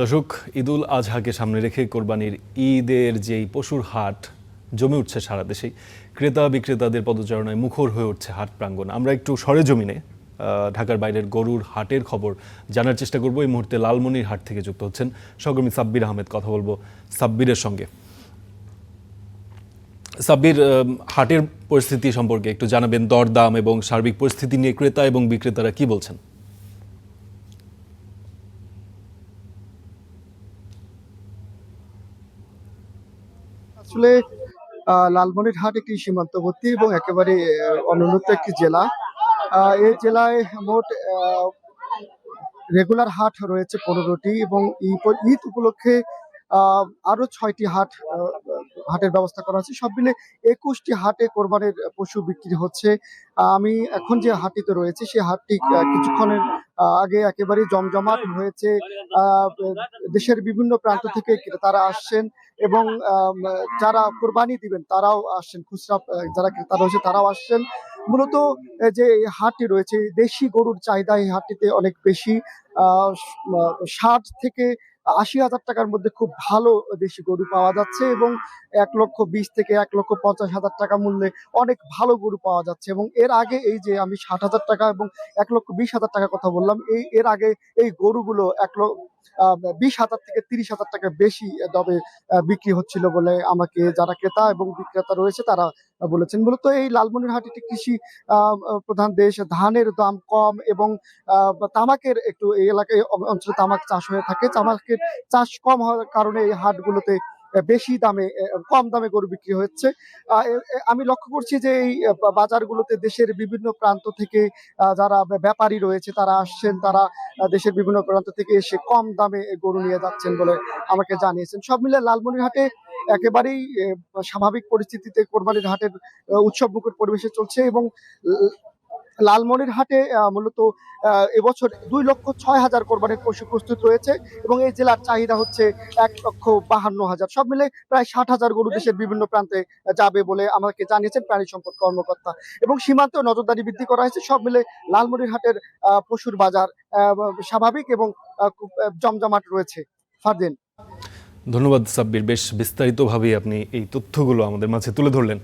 দর্শক, ঈদুল আজহাকে সামনে রেখে কোরবানির ঈদের যেই পশুর হাট জমে উঠছে সারা দেশেই, ক্রেতা বিক্রেতাদের পদচারণায় মুখর হয়ে উঠছে হাট প্রাঙ্গণ। আমরা একটু সরেজমিনে ঢাকার বাইরের গরুর হাটের খবর জানার চেষ্টা করব। এই মুহূর্তে লালমনির হাট থেকে যুক্ত হচ্ছেন সহকর্মী সাব্বির আহমেদ। কথা বলবো সাব্বিরের সঙ্গে। সাব্বির, হাটের পরিস্থিতি সম্পর্কে একটু জানাবেন, দরদাম এবং সার্বিক পরিস্থিতি নিয়ে ক্রেতা এবং বিক্রেতারা কি বলছেন? আসলে লালমনিরহাট একটি সীমান্তবর্তী এবং একেবারে অনুন্নত একটি জেলা। এই জেলায় মোট রেগুলার হাট রয়েছে 15টি এবং ঈদ উপলক্ষে আরো 6টি হাটের ব্যবস্থা করা আছে। সব মিলে 21টি হাটে কোরবানির পশু বিক্রি হচ্ছে। আমি এখন যে হাটটিতে রয়েছে সেই হাটটি কিছুক্ষণের আগে একেবারেই জমজমাট হয়েছে। দেশের বিভিন্ন প্রান্ত থেকে ক্রেতারা আসছেন এবং যারা কোরবানি দিবেন তারাও আসছেন, খুচরা যারা ক্রেতা রয়েছে তারাও আসছেন। মূলত যে এই হাটটি রয়েছে, দেশি গরুর চাহিদা এই হাটটিতে অনেক বেশি। 60 থেকে 80 হাজার টাকার মধ্যে খুব ভালো দেশি গরু পাওয়া যাচ্ছে এবং 1,20,000 থেকে 1,50,000 টাকা মূল্যে অনেক ভালো গরু পাওয়া যাচ্ছে। এবং এর আগে এই যে আমি 60,000 টাকা এবং 1,20,000 টাকার কথা বললাম, এর আগে এই গরুগুলো 20,000 থেকে 30,000 টাকা বেশি দামে বিক্রি হচ্ছিল বলে আমাকে যারা ক্রেতা এবং বিক্রেতা রয়েছে তারা বলেছেন। মূলত এই লালমনিরহাট একটি কৃষি প্রধান দেশ। ধানের দাম কম এবং তামাকের একটু এই এলাকায় অঞ্চলে তামাক চাষ হয়ে থাকে। তামাকের চাষ কম হওয়ার কারণে এই হাটগুলোতে বেশি দামে কম দামে গরু বিক্রি হচ্ছে। আমি লক্ষ্য করছি যে এই বাজারগুলোতে দেশের বিভিন্ন প্রান্ত থেকে যারা ব্যাপারী রয়েছে তারা আসছেন, তারা দেশের বিভিন্ন প্রান্ত থেকে এসে কম দামে গরু নিয়ে যাচ্ছেন বলে আমাকে জানিয়েছেন। সব মিলে লালমনিরহাটে একেবারেই স্বাভাবিক পরিস্থিতিতে কোরবানির হাটের উৎসবমুখর পরিবেশে চলছে এবং লালমনিরহাটে মূলত এবছর 2,06,000 কোরবানির পশু প্রস্তুত রয়েছে এবং এই জেলার চাহিদা হচ্ছে 1,52,000। সব মিলে প্রায় 60,000 গরু দেশের বিভিন্ন প্রান্তে যাবে বলে আমাকে জানিয়েছেন প্রাণী সম্পদ কর্মকর্তা। এবং সীমান্তে নজরদারি বৃদ্ধি করা হয়েছে। সব মিলে লালমনিরহাটের পশুর বাজার স্বাভাবিক এবং খুব জমজমাট রয়েছে। ফারদিন। ধন্যবাদ সাব্বির, বেশ বিস্তারিতভাবেই আপনি এই তথ্যগুলো আমাদের মাঝে তুলে ধরলেন।